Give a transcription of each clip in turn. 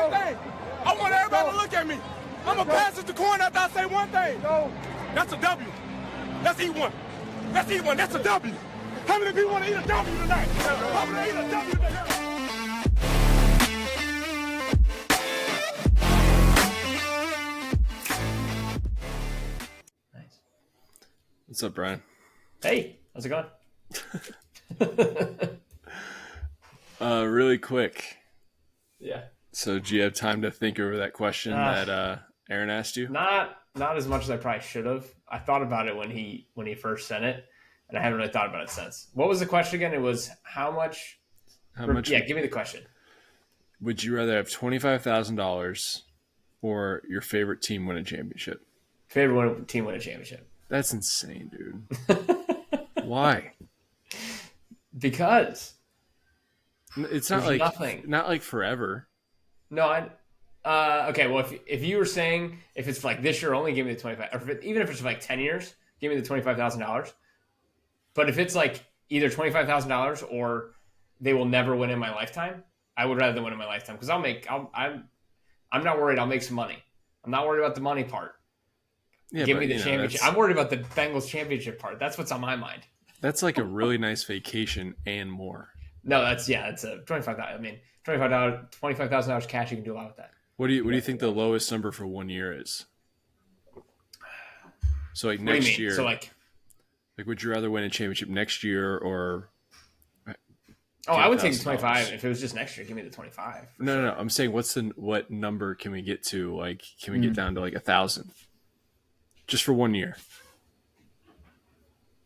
one thing. I want everybody to look at me. I'm going to pass it to coin after I say one thing. That's a W. Let's eat one. Let's eat one. That's a W. How many people want to eat a W tonight? I want to eat a W tonight. Nice. What's up, Brian? Hey, how's it going? Really quick. Yeah. So, do you have time to think over that question that Aaron asked you? Not as much as I probably should have. I thought about it when he first sent it, and I haven't really thought about it since. What was the question again? It was how much? Yeah, give me the question. Would you rather have $25,000 or your favorite team win a championship? Favorite team win a championship. That's insane, dude. Why? Because it's not like nothing. Not like forever. No, okay. Well, if you were saying if it's like this year only, give me the 25, or even if it's like 10 years, give me the $25,000. But if it's like either $25,000 or they will never win in my lifetime, I would rather than win in my lifetime because I'm not worried. I'll make some money. I'm not worried about the money part. Yeah, give me the championship. I'm worried about the Bengals championship part. That's what's on my mind. That's like a really nice vacation and more. No, it's a $25,000. I mean, $25,000 cash. You can do a lot with that. What do you think the lowest number for 1 year is? So like next year. So like would you rather win a championship next year or? Oh, I would take the 25 if it was just next year. Give me the 25. No. I'm saying what number can we get to? Like, can we get down to like 1,000? Just for 1 year.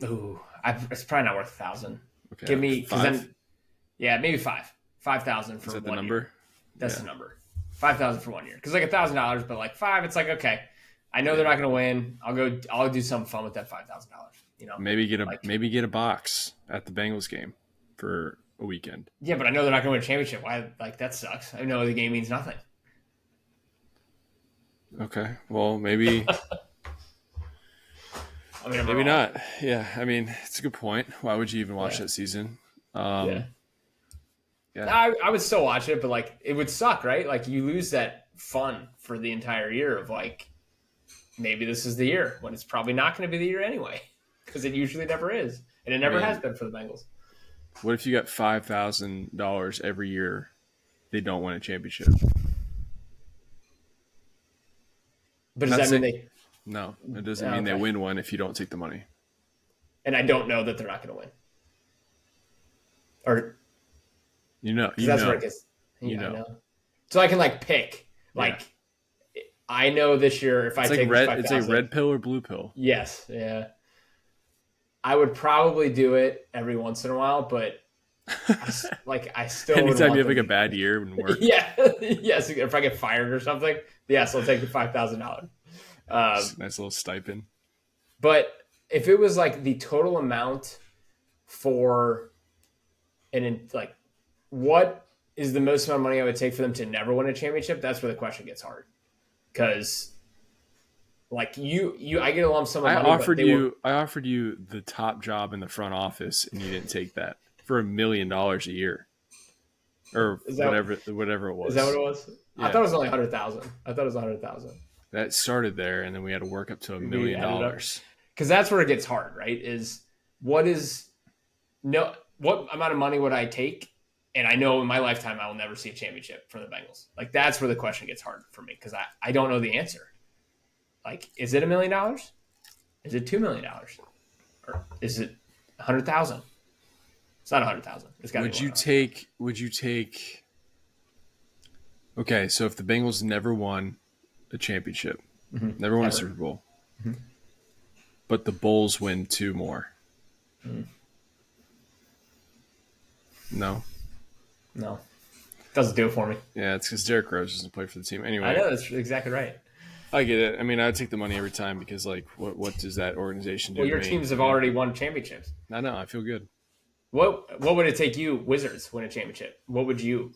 Ooh, it's probably not worth 1,000. Okay. Give me $5? Maybe 5,000 for 1 year. Is that the number? That's the number. 5,000 for 1 year. Because like $1,000, but like 5, it's like okay. I know they're not going to win. I'll do some fun with that $5,000. You know, maybe get a box at the Bengals game for a weekend. Yeah, but I know they're not going to win a championship. Why? Like that sucks. I know the game means nothing. Okay, well maybe. I mean, maybe not. Yeah, I mean it's a good point. Why would you even watch that season? Yeah. I would still watch it, but like it would suck, right? Like you lose that fun for the entire year of like maybe this is the year when it's probably not going to be the year anyway because it usually never is, and it never has been for the Bengals. What if you got $5,000 every year they don't win a championship? But does that mean they? No, it doesn't mean they win one if you don't take the money. And I don't know that they're not going to win. Or that's where it gets. I know. So I can like pick. Like I know this year if I take it's a red pill or blue pill. Yes, yeah. I would probably do it every once in a while, but I still. Anytime you have like a bad year and work. Yeah, yes. If I get fired or something, yes, I'll take the $5,000. Nice little stipend. But if it was like the total amount for like what is the most amount of money I would take for them to never win a championship? That's where the question gets hard. Because like I get a lump sum of money. I offered you the top job in the front office and you didn't take that for $1 million a year. Or whatever it was. Is that what it was? Yeah. I thought it was only 100,000. That started there, and then we had to work up to $1 million. Because that's where it gets hard, right? Is what amount of money would I take? And I know in my lifetime I will never see a championship from the Bengals. Like that's where the question gets hard for me because I don't know the answer. Like, is it $1 million? Is it $2 million? Or is it 100,000? It's not 100,000. It's got to be. Would you take? Okay, so if the Bengals never won a championship, never won a Super Bowl, but the Bulls win 2 more. No. Doesn't do it for me. Yeah, it's because Derrick Rose doesn't play for the team anyway. I know that's exactly right. I get it. I mean, I would take the money every time because, like, what does that organization do? Well, your teams have already won championships. I know. I feel good. What would it take you, Wizards, win a championship? What would you?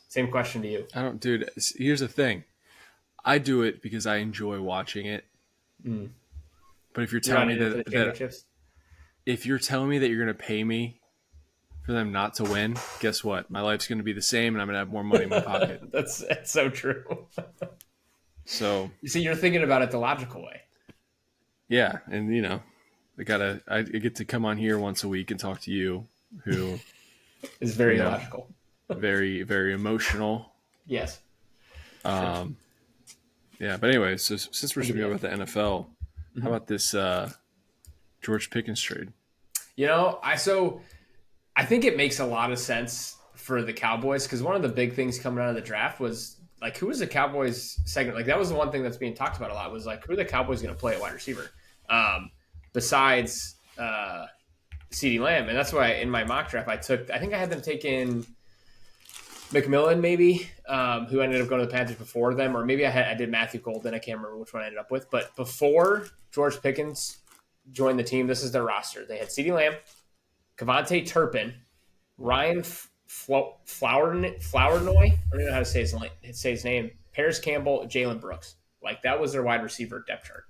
Same question to you. Dude. Here's the thing. I do it because I enjoy watching it. But if you're telling me that if you're telling me that you're going to pay me for them not to win, guess what? My life's going to be the same, and I'm going to have more money in my pocket. That's so true. So you see, you're thinking about it the logical way. Yeah, and I get to come on here once a week and talk to you, who is very logical, very, very emotional. Yes. Yeah, but anyway, so since we're speaking about the NFL, how about this George Pickens trade? I think it makes a lot of sense for the Cowboys because one of the big things coming out of the draft was like, who is the Cowboys segment? Like that was the one thing that's being talked about a lot was like, who are the Cowboys going to play at wide receiver besides CeeDee Lamb? And that's why in my mock draft, I think I had them take in McMillan maybe, who ended up going to the Panthers before them, or maybe I did Matthew Golden. I can't remember which one I ended up with. But before George Pickens joined the team, this is their roster. They had CeeDee Lamb, Kevontae Turpin, Ryan Flournoy, I don't know how to say his name, Paris Campbell, Jalen Brooks. Like that was their wide receiver depth chart.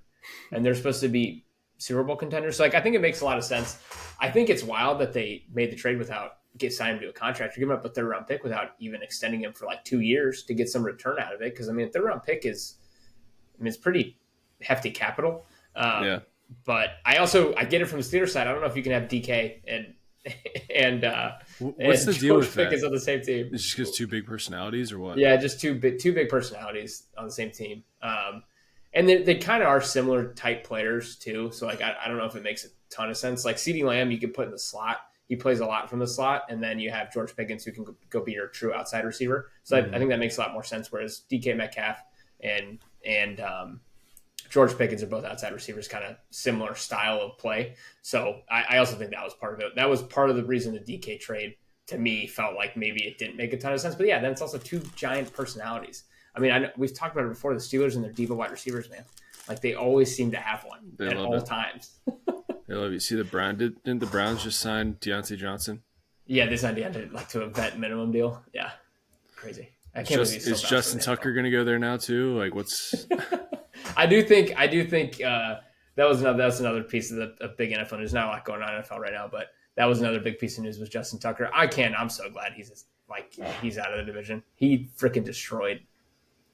And they're supposed to be Super Bowl contenders. So like I think it makes a lot of sense. I think it's wild that they made the trade without signing him to a contract. You're giving up a third round pick without even extending him for like 2 years to get some return out of it. Because I mean, a third round pick it's pretty hefty capital. But I get it from the Steelers side. I don't know if you can have DK and what's the deal with Pickens on the same team. It's just because two big personalities or what? Yeah, just two big personalities on the same team. And they kind of are similar type players too. So like I don't know if it makes a ton of sense. Like CeeDee Lamb, you can put in the slot. He plays a lot from the slot, and then you have George Pickens who can go be your true outside receiver. So I think that makes a lot more sense. Whereas DK Metcalf and George Pickens are both outside receivers, kind of similar style of play. So I also think that was part of it. That was part of the reason the DK trade to me felt like maybe it didn't make a ton of sense. But yeah, then it's also two giant personalities. I mean, we've talked about it before. The Steelers and their diva wide receivers, man, like they always seem to have one at all times. They love you. See the didn't the Browns just sign Deontay Johnson? Yeah, they signed Deontay like to a vet minimum deal. Yeah, crazy. I can't believe he's is Justin Tucker going to go there now too? Like, what's? I do think that was another piece of the big NFL news. There's not a lot going on in NFL right now, but that was another big piece of news was Justin Tucker. I'm so glad he's out of the division. He freaking destroyed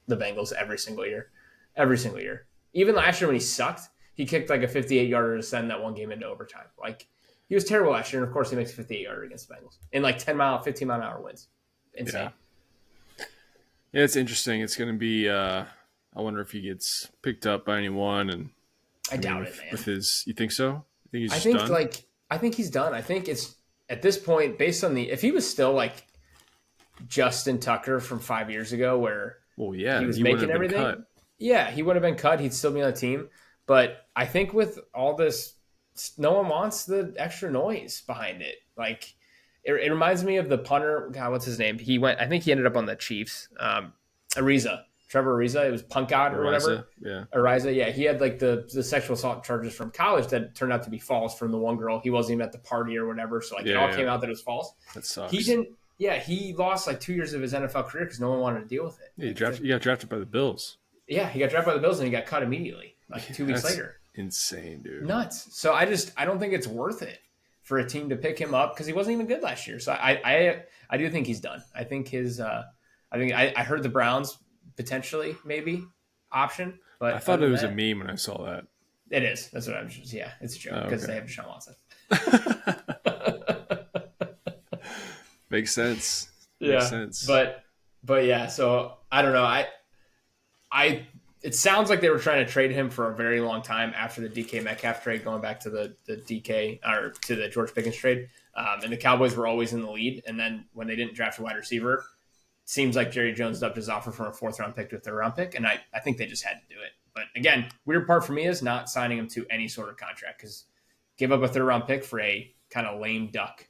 the Bengals every single year. Even last year when he sucked, he kicked like a 58-yarder to send that one game into overtime. Like he was terrible last year, and of course he makes a 58-yarder against the Bengals in like 15-mile-an-hour wins. Insane. Yeah, it's interesting. It's going to be. I wonder if he gets picked up by anyone. And I doubt it, man. With his, you think so? I think he's done. I think it's at this point based on if he was still like Justin Tucker from 5 years ago, where he was making everything. Cut. Yeah, he would have been cut. He'd still be on the team. But I think with all this, no one wants the extra noise behind it. Like it reminds me of the punter. God, what's his name? I think he ended up on the Chiefs. Trevor Ariza. It was Punkot or whatever. Yeah. Ariza. Yeah. He had like the sexual assault charges from college that turned out to be false from the one girl. He wasn't even at the party or whatever. So it all came out that it was false. That sucks. He lost like 2 years of his NFL career because no one wanted to deal with it. Yeah, he got drafted by the Bills. Yeah, he got drafted by the Bills and he got cut immediately, like 2 weeks later. Insane, dude. Nuts. So I don't think it's worth it for a team to pick him up because he wasn't even good last year. So I do think he's done. I think I heard the Browns potentially maybe option, but I thought it was a meme when I saw that. It is. That's what I'm just. Yeah, it's a joke because they have Deshaun Watson. Makes sense. Makes sense. But yeah. So I don't know. It sounds like they were trying to trade him for a very long time after the DK Metcalf trade, going back to the DK or to the George Pickens trade. And the Cowboys were always in the lead. And then when they didn't draft a wide receiver, seems like Jerry Jones upped his offer from a 4th-round pick to a 3rd-round pick. And I think they just had to do it. But again, weird part for me is not signing him to any sort of contract because give up a 3rd-round pick for a kind of lame duck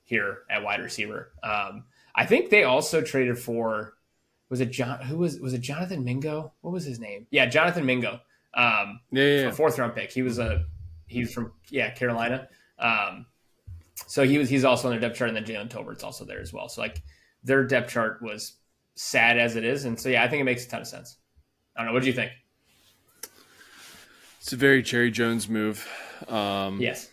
here at wide receiver. I think they also traded for – was it Jonathan Mingo? What was his name? Yeah, Jonathan Mingo. For a 4th-round pick. He's from Carolina. So he's also on their depth chart, and then Jalen Tolbert's also there as well. So like their depth chart was sad as it is, and so I think it makes a ton of sense. I don't know. What do you think? It's a very Jerry Jones move. Yes.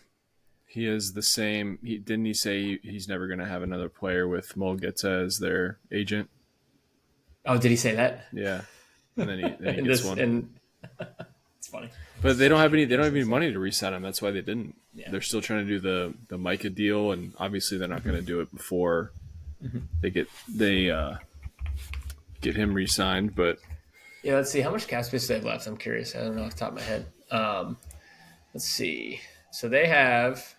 He is the same. Didn't he say he's never going to have another player with Mulgeta as their agent? Oh, did he say that? Yeah, and then he gets one. And it's funny. But they don't have any money to re-sign him. That's why they didn't. Yeah. They're still trying to do the Micah deal, and obviously they're not going to do it before they get him re-signed. But yeah, let's see how much cap space they have left. I'm curious. I don't know off the top of my head. Let's see. So they have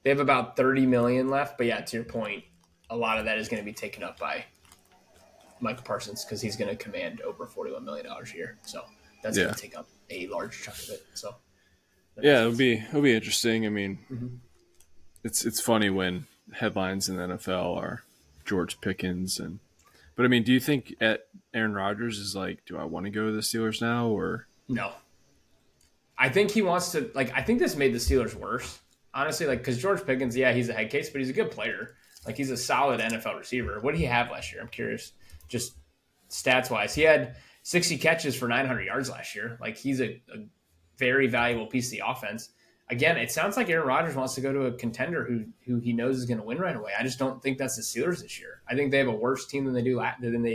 about 30 million left. But yeah, to your point, a lot of that is going to be taken up by Michael Parsons because he's going to command over $41 million a year. So that's going to take up a large chunk of it. So yeah, it'll be interesting. I mean, it's funny when headlines in the NFL are George Pickens but I mean, do you think Aaron Rodgers is like, do I want to go to the Steelers now or no? I think he wants to. Like, I think this made the Steelers worse, honestly. Like, because George Pickens, yeah, he's a head case, but he's a good player. Like, he's a solid NFL receiver. What did he have last year? I'm curious. Just stats wise, he had 60 catches for 900 yards last year. Like, he's a very valuable piece of the offense. Again, it sounds like Aaron Rodgers wants to go to a contender who he knows is going to win right away. I just don't think that's the Steelers this year. I think they have a worse team than they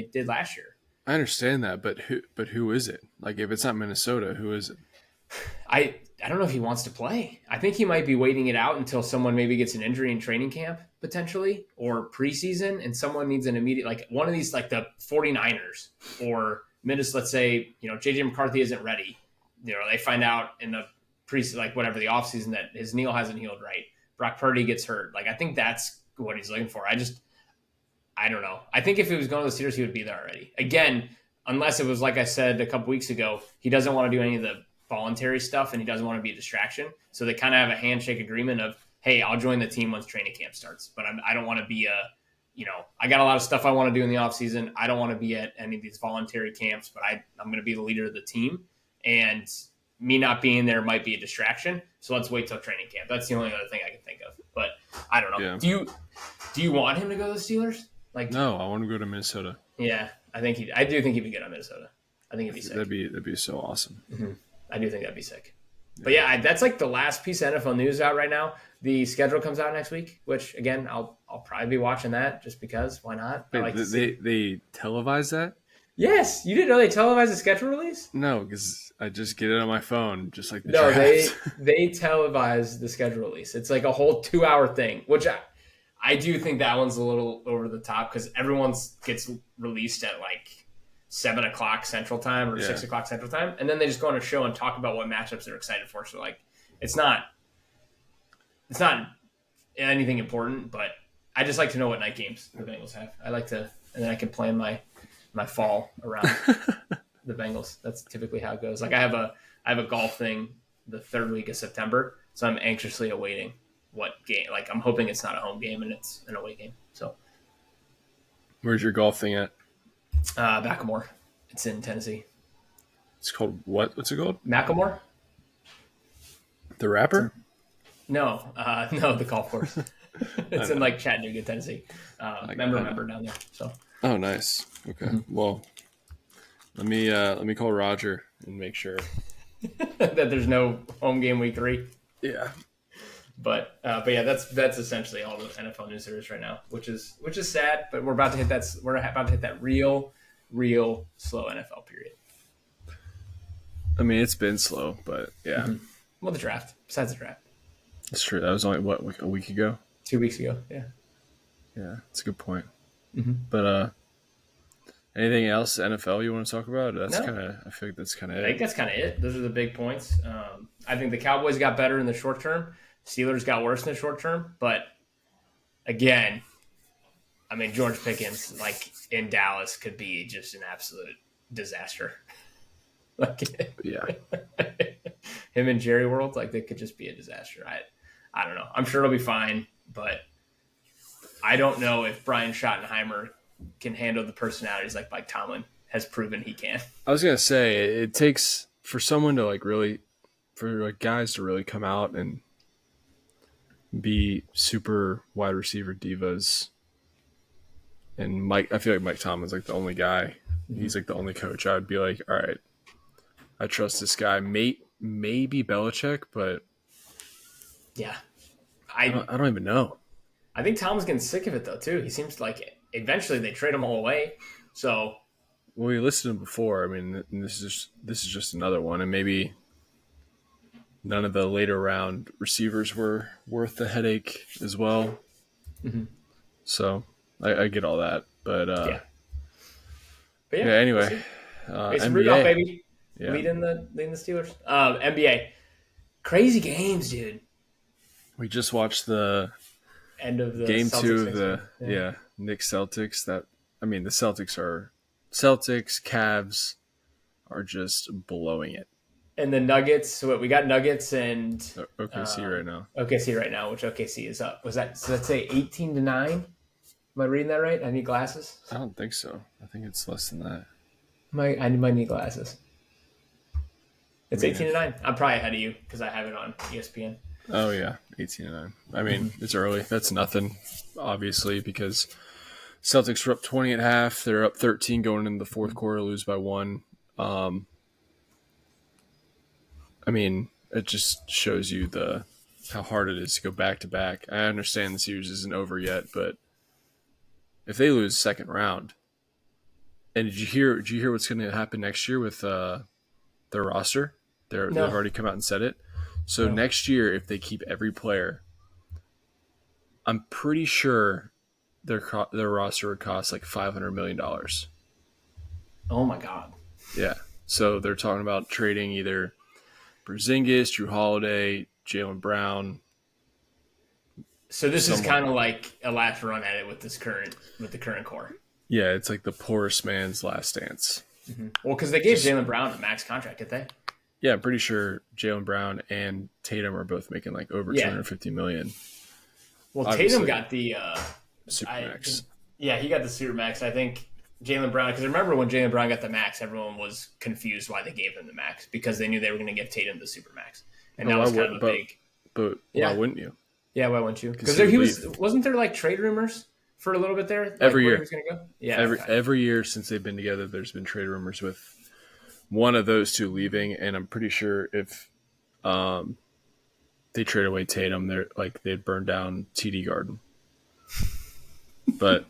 did last year. I understand that, but who is it? Like, if it's not Minnesota, who is it? I don't know if he wants to play. I think he might be waiting it out until someone maybe gets an injury in training camp potentially or preseason, and someone needs an immediate, like one of these, like the 49ers or Minnesota. Let's say, JJ McCarthy isn't ready. They find out in the the offseason that his knee hasn't healed right. Brock Purdy gets hurt. Like, I think that's what he's looking for. I don't know. I think if he was going to the Steelers, he would be there already. Again, unless it was like I said a couple weeks ago, he doesn't want to do any of the voluntary stuff and he doesn't want to be a distraction. So they kind of have a handshake agreement of, hey, I'll join the team once training camp starts. But I don't want to be I got a lot of stuff I want to do in the offseason. I don't want to be at any of these voluntary camps, but I'm going to be the leader of the team. And me not being there might be a distraction. So let's wait till training camp. That's the only other thing I can think of. But I don't know. Yeah. Do you want him to go to the Steelers? Like, no, I want to go to Minnesota. Yeah, I do think he'd be good on Minnesota. I think he'd be sick. That'd be so awesome. Mm-hmm. I do think that'd be sick. Yeah. But yeah, that's like the last piece of NFL news out right now. The schedule comes out next week, which again, I'll probably be watching that just because. Why not? Wait, they televise that? Yes, you didn't know they televised the schedule release? No, because I just get it on my phone, just like the draft. they televise the schedule release. It's like a whole 2-hour thing, which I do think that one's a little over the top because everyone's gets released at like 7 o'clock Central Time or 6 o'clock Central Time, and then they just go on a show and talk about what matchups they're excited for. So like, it's not anything important, but I just like to know what night games the Bengals have. I like to, and then I can plan my fall around the Bengals. That's typically how it goes. Like I have a golf thing the third week of September, so I'm anxiously awaiting what game. Like I'm hoping it's not a home game and it's an away game. So where's your golf thing at? Macklemore. It's in Tennessee. It's called what? What's it called? Macklemore. The rapper? No, the golf course. It's in like Chattanooga, Tennessee. Member down there. So. Oh, nice. Okay. Mm-hmm. Well, let me call Roger and make sure that there's no home game week 3. Yeah. But yeah, that's essentially all the NFL news there is right now, which is sad. But we're about to hit that real slow NFL period. I mean, it's been slow, but yeah. Mm-hmm. Well, the draft. Besides the draft. That's true. That was only like a week ago. 2 weeks ago. Yeah. Yeah, that's a good point. Mm-hmm. But anything else NFL you want to talk about? I feel like that's kind of it. I think that's kind of it. Those are the big points. I think the Cowboys got better in the short term. Steelers got worse in the short term. But again, I mean, George Pickens, like in Dallas, could be just an absolute disaster. Yeah. Him and Jerry World, like they could just be a disaster. I don't know. I'm sure it'll be fine, but I don't know if Brian Schottenheimer can handle the personalities like Mike Tomlin has proven he can. I was gonna say it takes for someone to for guys to really come out and be super wide receiver divas. And I feel like Mike Tomlin's like the only guy. Mm-hmm. He's like the only coach. I would be like, all right, I trust this guy. maybe Belichick, but Yeah. I don't even know. I think Tom's getting sick of it though too. He seems like eventually they trade him all away. So Well, we listed him before. I mean, this is just another one, and maybe none of the later round receivers were worth the headache as well. Mm-hmm. So I get all that, but yeah. Anyway, Mason NBA, Rudolph, baby, yeah, leading the Steelers. NBA, crazy games, dude. we just watched the End of the game Celtics 2 of game. the Knicks Celtics. The Celtics Cavs are just blowing it. And the Nuggets. So we got Nuggets and OKC right now. OKC right now, which OKC is up. Was that? So let's say 18-9. Am I reading that right? I need glasses. I don't think so. I think it's less than that. I might need glasses. It's 18-9. I'm probably ahead of you because I have it on ESPN. Oh yeah, 18-9. I mean, it's early. That's nothing, obviously, because Celtics were up 20 at half. They're up 13 going into the fourth quarter, lose by 1. I mean, it just shows you how hard it is to go back to back. I understand the series isn't over yet, but if they lose second round, and did you hear what's going to happen next year with their roster? They've already come out and said it. So next year, if they keep every player, I'm pretty sure their roster would cost like $500 million. Oh my god! Yeah. So they're talking about trading either Porzingis, Drew Holiday, Jaylen Brown. So this is kind of like a last run at it with the current core. Yeah, it's like the poorest man's last dance. Mm-hmm. Well, because they gave Jaylen Brown a max contract, did they? Yeah, I'm pretty sure Jaylen Brown and Tatum are both making like over $250 million. Well, Obviously, Tatum got the Supermax. He got the Supermax. I think Jaylen Brown, because remember when Jaylen Brown got the max, everyone was confused why they gave him the max because they knew they were going to give Tatum the Supermax, and that was kind of a big. But why wouldn't you? Yeah, why wouldn't you? Because wasn't there like trade rumors for a little bit there? Like every year. He was going to go? Yeah, every year since they've been together, there's been trade rumors with one of those two leaving, and I'm pretty sure if they trade away Tatum, they'd burn down TD Garden. But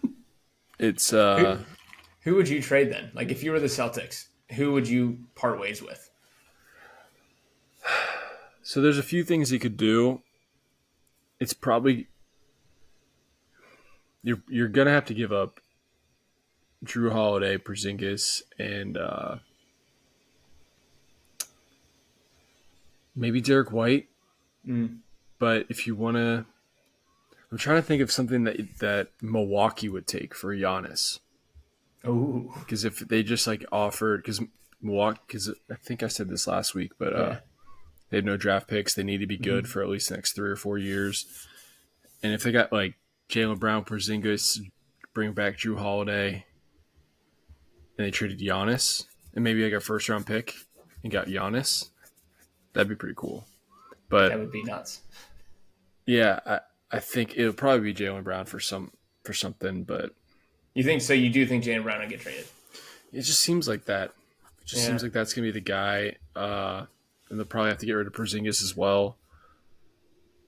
it's who would you trade then? Like if you were the Celtics, who would you part ways with? So there's a few things you could do. It's probably you're gonna have to give up Drew Holiday, Porzingis, and maybe Derek White. But if you want to, I'm trying to think of something that Milwaukee would take for Giannis. Oh, because if they just like offered, because I think I said this last week, but they have no draft picks. They need to be good for at least the next 3 or 4 years. And if they got like Jaylen Brown, Porzingis, bring back Drew Holiday, and they traded Giannis, and maybe like a first round pick and got Giannis, that'd be pretty cool. But that would be nuts. Yeah, I think it'll probably be Jaylen Brown for something, but you think so? You do think Jaylen Brown will get traded? It just seems like that. It just seems like that's gonna be the guy, and they'll probably have to get rid of Porzingis as well.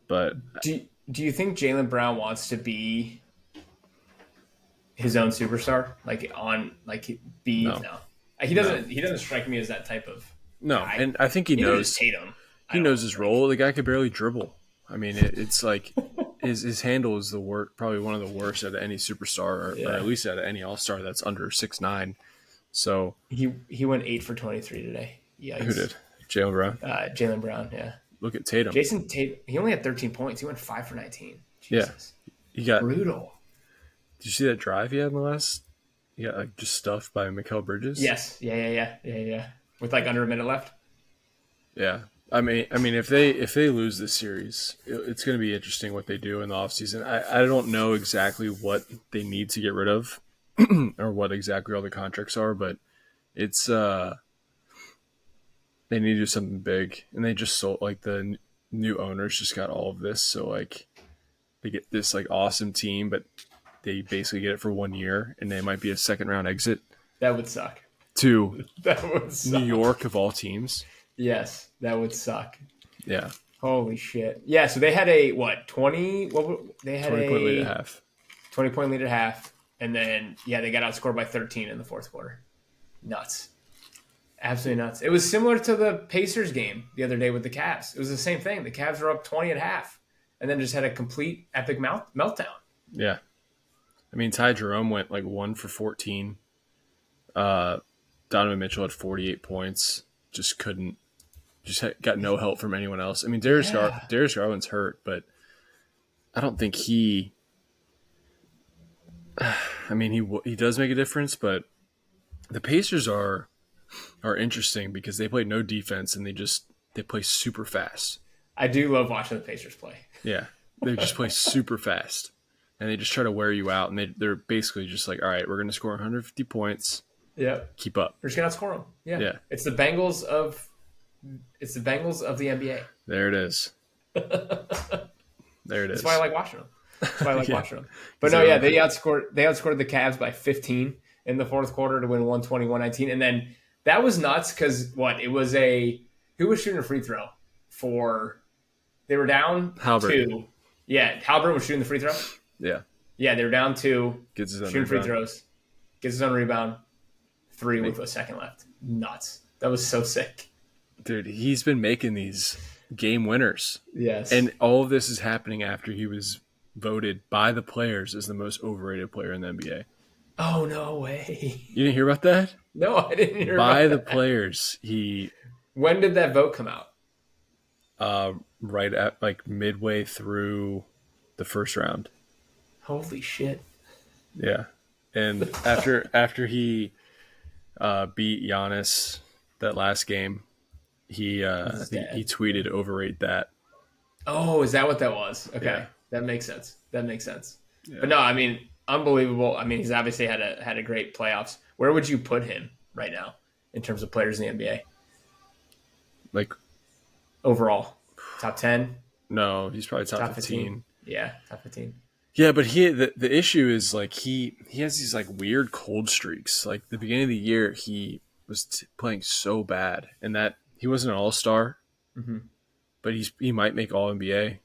But do you think Jaylen Brown wants to be his own superstar? No. He doesn't. He doesn't strike me as that type of guy. And I think he knows Tatum. He knows his role. The guy could barely dribble. I mean, it's like his handle is probably one of the worst out of any superstar, or at least out of any all-star that's under 6'9". So he went 8 for 23 today. Yikes. Who did? Jaylen Brown. Jaylen Brown. Yeah. Look at Tatum. Jason Tatum. He only had 13 points. He went 5 for 19. Jesus. Yeah. He got brutal. Did you see that drive he had in the last? He got like just stuffed by Mikal Bridges. Yes. Yeah. With like under a minute left. Yeah. I mean, if they lose this series, it's going to be interesting what they do in the offseason. I don't know exactly what they need to get rid of or what exactly all the contracts are, but it's they need to do something big. And they just sold, like, the new owners just got all of this, so like they get this like awesome team, but they basically get it for 1 year, and they might be a second round exit. That would suck. To that would suck. New York of all teams. Yes, that would suck. Yeah, Holy shit. Yeah, so they had a what, 20 they had 20-point lead a at half. 20-point lead at half, and then they got outscored by 13 in the fourth quarter. Nuts. Absolutely nuts. It was similar to the Pacers game the other day with the Cavs. It was the same thing. The Cavs were up 20 at half and then just had a complete epic meltdown. Yeah. I mean, Ty Jerome went like 1 for 14. Donovan Mitchell had 48 points. Got no help from anyone else. I mean, Darius Garland's hurt, but I don't think he does make a difference, but the Pacers are interesting because they play no defense and they play super fast. I do love watching the Pacers play. Yeah. They just play super fast. And they just try to wear you out, and they're basically just like, all right, we're going to score 150 points. Yeah. Keep up. We're just going to outscore them. Yeah. It's the Bengals of the NBA. There it is. There it is. That's why I like watching them. But no, they outscored the Cavs by 15 in the fourth quarter to win 120-119. And then that was nuts because who was shooting a free throw they were down Halliburton. 2. Yeah, Halliburton was shooting the free throw. Yeah. Yeah, they were down 2. Gets his own shooting rebound. free throws. Gets his own rebound. 3 with a second left. Nuts. That was so sick. Dude, he's been making these game winners. Yes. And all of this is happening after he was voted by the players as the most overrated player in the NBA. Oh, no way. You didn't hear about that? No, I didn't hear by about the that. players. When did that vote come out? Right at like midway through the first round. Holy shit. Yeah. And after he beat Giannis that last game, he tweeted overrate that. Oh, is that what that was? Okay. Yeah. That makes sense. Yeah. But no, I mean, unbelievable. I mean, he's obviously had a great playoffs. Where would you put him right now in terms of players in the NBA? Like overall, top 10? No, he's probably top 15. Yeah, top 15. Yeah, but the issue is like he has these like weird cold streaks. Like the beginning of the year, he was playing so bad, and that he wasn't an all-star, but he might make All-NBA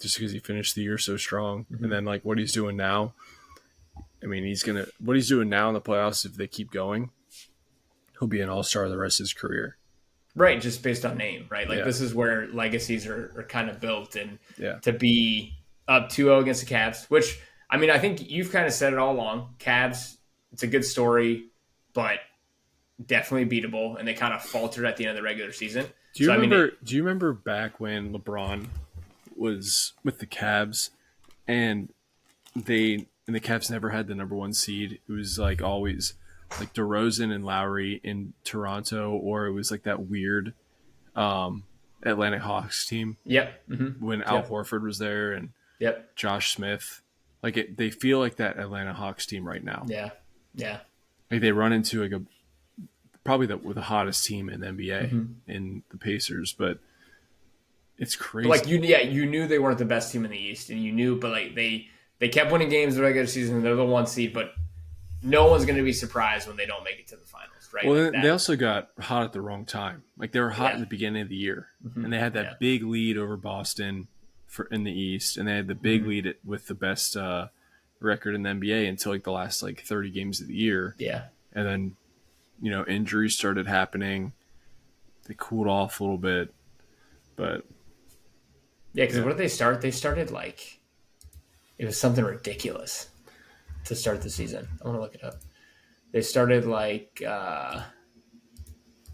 just because he finished the year so strong. And then like what he's doing now, I mean, what he's doing now in the playoffs, if they keep going, he'll be an all-star the rest of his career. Right, just based on name, right? Like this is where legacies are kind of built, and to be up 2-0 against the Cavs, which, I mean, I think you've kind of said it all along. Cavs, it's a good story, but definitely beatable, and they kind of faltered at the end of the regular season. Do you remember back when LeBron was with the Cavs, and the Cavs never had the number 1 seed? It was like always like DeRozan and Lowry in Toronto, or it was like that weird Atlantic Hawks team. Yep. When Al Horford was there and Josh Smith. Like they feel like that Atlanta Hawks team right now. Yeah. Like they run into like probably the hottest team in the NBA in the Pacers, but it's crazy. But like you knew they weren't the best team in the East, and you knew, but like they kept winning games in the regular season. They're the 1 seed, but no one's going to be surprised when they don't make it to the finals, right? Well, they also got hot at the wrong time. Like they were hot in the beginning of the year, and they had that big lead over Boston in the East, and they had the big lead with the best record in the NBA until like the last like 30 games of the year. Yeah, and then injuries started happening. They cooled off a little bit, but because what did they start? They started like it was something ridiculous to start the season. I want to look it up. They started like let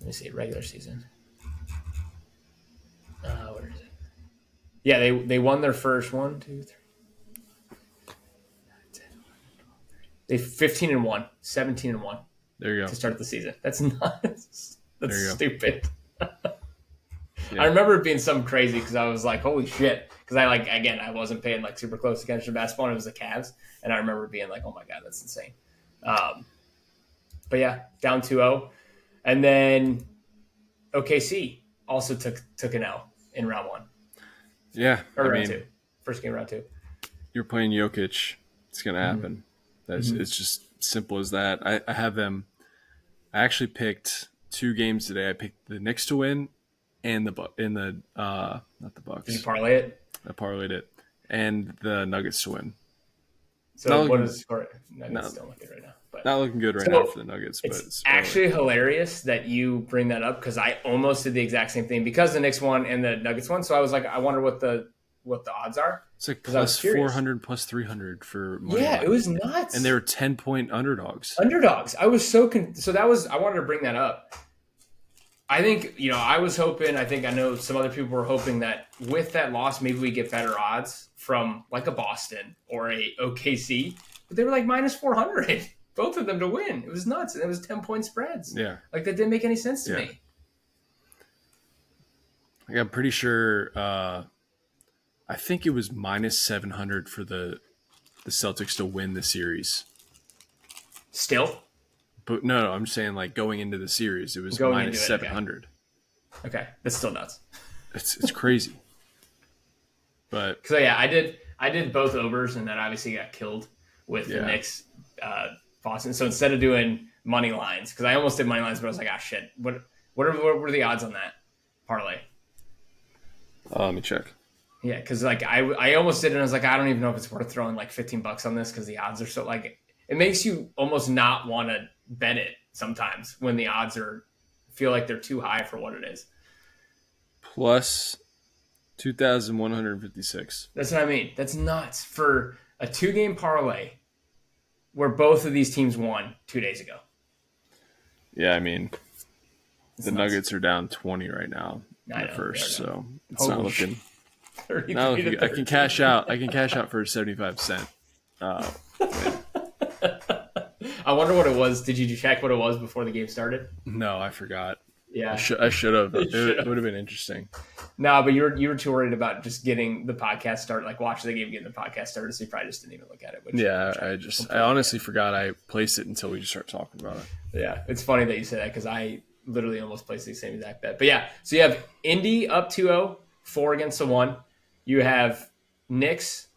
me see, regular season. Where is it? Yeah, they won their first 1, 2, 3. They 15-1, 17-1. There you go. To start the season. That's nuts. That's stupid. Yeah. I remember it being something crazy because I was like, holy shit. Because I wasn't paying like super close attention to basketball, and it was the Cavs. And I remember being like, oh my God, that's insane. But yeah, down 2-0. And then OKC also took an L in round 1. Yeah. Or round 2. First game, round 2. You're playing Jokic. It's going to happen. It's just simple as that. I have them. I actually picked 2 games today. I picked the Knicks to win and not the Bucks. Did you parlay it? I parlayed it and the Nuggets to win. So what is the score? Nuggets don't look good right now. But not looking good right now for the Nuggets. But it's actually hilarious that you bring that up because I almost did the exact same thing because the Knicks won and the Nuggets won. So I was like, I wonder what the odds are. It's like plus 400, plus 300 for money line. It was nuts. And they were 10-point underdogs. I was so I wanted to bring that up. I think, I was hoping, I know some other people were hoping that with that loss, maybe we get better odds from like a Boston or a OKC, but they were like minus 400, both of them to win. It was nuts. And it was 10-point spreads. Yeah. Like that didn't make any sense to me. Like, I'm pretty sure, I think it was minus 700 for the Celtics to win the series. Still? But no, I'm saying like going into the series, it was minus 700. Okay, that's still nuts. It's crazy. But so I did both overs, and then obviously got killed with the Knicks, Boston. So instead of doing money lines, because I almost did money lines, but I was like, shit. What were the odds on that parlay? Let me check. Yeah, because like I almost did it, and I was like, I don't even know if it's worth throwing like $15 on this because the odds are so like it makes you almost not want to bet it sometimes when the odds feel like they're too high for what it is. Plus 2,156. That's what I mean. That's nuts for a 2-game parlay where both of these teams won 2 days ago. Yeah, I mean, the Nuggets are down 20 right now in the first, so it's not looking. Now I can cash out. I can cash out for a 75-cent. I wonder what it was. Did you check what it was before the game started? No, I forgot. Yeah, I should have. It would have been interesting. No, but you were too worried about just getting the podcast started, like watching the game, getting the podcast started. So you probably just didn't even look at it. I honestly forgot I placed it until we just started talking about it. Yeah, it's funny that you say that because I literally almost placed the same exact bet. But yeah, so you have Indy up 2-0, 4 against the 1. You have Knicks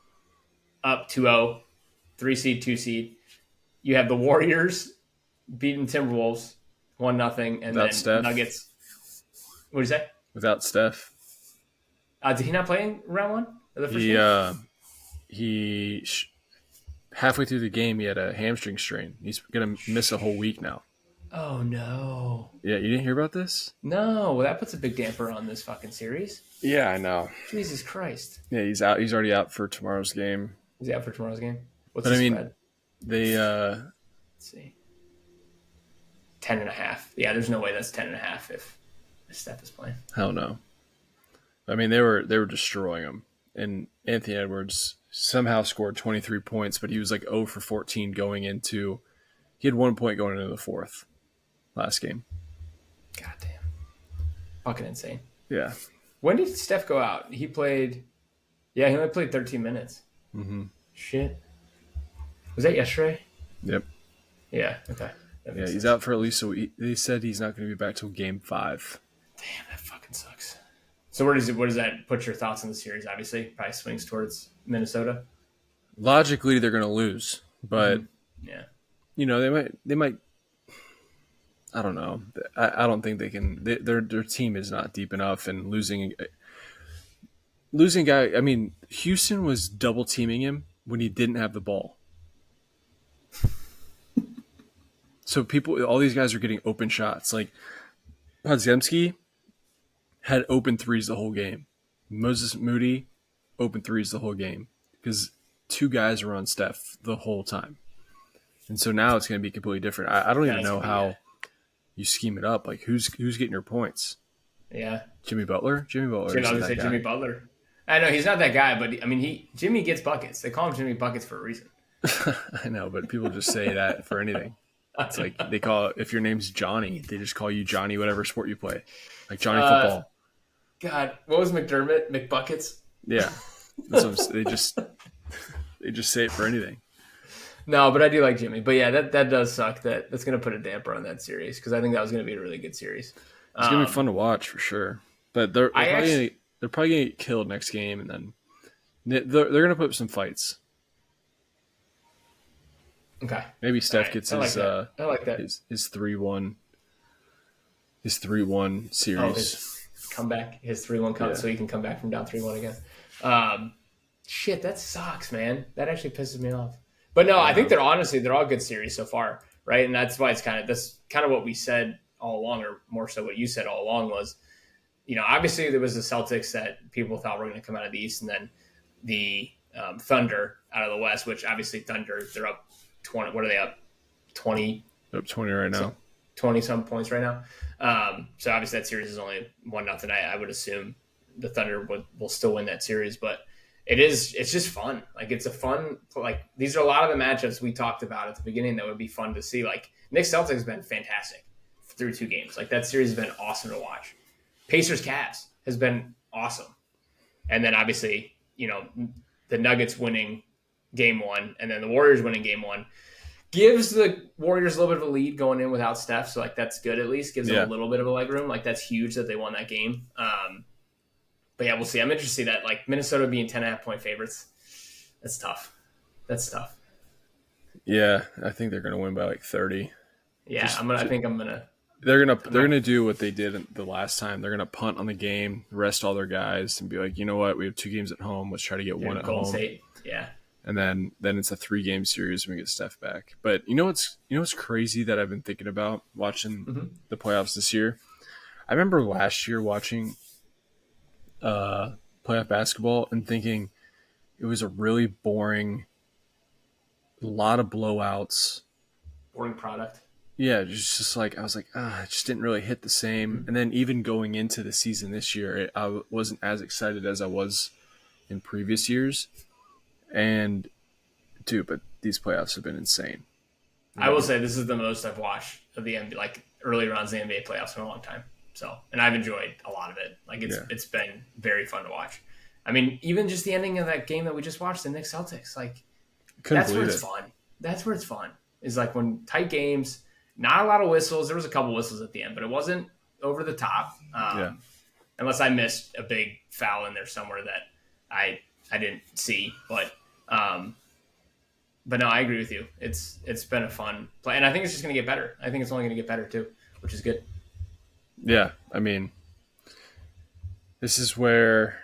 up 2-0, 3 seed, 2 seed. You have the Warriors beating Timberwolves 1-0, and then Steph. Nuggets. What did you say? Without Steph. Did he not play in round 1? Or the first game? He halfway through the game he had a hamstring strain. He's gonna miss a whole week now. Oh no! Yeah, you didn't hear about this? No, well, that puts a big damper on this fucking series. Yeah, I know. Jesus Christ! Yeah, he's out. He's already out for tomorrow's game. Is he out for tomorrow's game? What's the spread? They let's see, 10.5. Yeah, there's no way that's 10.5 if Steph is playing. Hell no. I mean, they were destroying him, and Anthony Edwards somehow scored 23 points, but he was like 0 for 14 going into. He had 1 point going into the fourth last game. God damn, fucking insane. Yeah. When did Steph go out? He played. Yeah, he only played 13 minutes. Mm-hmm. Shit. Was that yesterday? Yep. Yeah. Okay. Yeah, he's out for at least a week. They said he's not going to be back till Game 5. Damn, that fucking sucks. So where does that put your thoughts on the series? Obviously, probably swings towards Minnesota. Logically, they're going to lose, but yeah, they might. I don't know. I don't think they can. Their team is not deep enough, and losing guy. I mean, Houston was double teaming him when he didn't have the ball. So all these guys are getting open shots. Like Podziemski had open threes the whole game. Moses Moody open threes the whole game because 2 guys were on Steph the whole time. And so now it's going to be completely different. I don't even know how you scheme it up. Like who's getting your points? Yeah, Jimmy Butler. I was going to say Jimmy Butler. I know he's not that guy, but I mean Jimmy gets buckets. They call him Jimmy Buckets for a reason. I know, but people just say that for anything. It's like they call if your name's Johnny, they just call you Johnny whatever sport you play, like Johnny football. God, what was McDermott? McBuckets? Yeah, they just say it for anything. No, but I do like Jimmy. But yeah, that does suck. That's going to put a damper on that series because I think that was going to be a really good series. It's going to be fun to watch for sure. But they're probably going to get killed next game, and then they're going to put up some fights. Okay. Maybe Steph gets his 3-1. his 3-1 series. Oh, his comeback, his 3-1 comeback, so he can come back from down 3-1 again. Shit, that sucks, man. That actually pisses me off. But no, I think they're all good series so far, right? And that's why that's kind of what we said all along, or more so what you said all along was, obviously there was the Celtics that people thought were going to come out of the East, and then the Thunder out of the West, which obviously Thunder, they're up 20. What are they up? 20? Up 20 right now. 20-some points right now. So obviously that series is only 1-0. I would assume the Thunder will still win that series, but it's just fun. Like, it's a fun, like, these are a lot of the matchups we talked about at the beginning that would be fun to see. Like, Knicks Celtics has been fantastic through 2 games. Like, that series has been awesome to watch. Pacers Cavs has been awesome. And then obviously, the Nuggets winning game 1 and then the Warriors winning game 1 gives the Warriors a little bit of a lead going in without Steph. So, like, that's good at least. Gives them a little bit of a leg room. Like, that's huge that they won that game. But yeah, we'll see. I'm interested to see that. Like, Minnesota being 10.5-point favorites, that's tough. Yeah, I think they're going to win by like 30. Yeah, They're gonna do what they did the last time. They're gonna punt on the game, rest all their guys, and be like, you know what? We have 2 games at home. Let's try to get one at Golden home. State. Yeah. And then it's a 3-game series when we get Steph back. But you know what's crazy that I've been thinking about watching the playoffs this year? I remember last year watching playoff basketball and thinking it was a really boring, a lot of blowouts. Boring product. Yeah, just like I was like, it just didn't really hit the same. And then even going into the season this year, I wasn't as excited as I was in previous years. And dude, but these playoffs have been insane. I will say this is the most I've watched of the NBA, like early rounds of the NBA playoffs in a long time. So, and I've enjoyed a lot of it. Like, it's been very fun to watch. I mean, even just the ending of that game that we just watched, the Knicks Celtics, like, that's where it's fun. That's where it's fun. Is like when tight games, not a lot of whistles. There was a couple whistles at the end, but it wasn't over the top. Unless I missed a big foul in there somewhere that I didn't see. But no, I agree with you. It's been a fun play, and I think it's just going to get better. I think it's only going to get better too, which is good. Yeah, I mean, this is where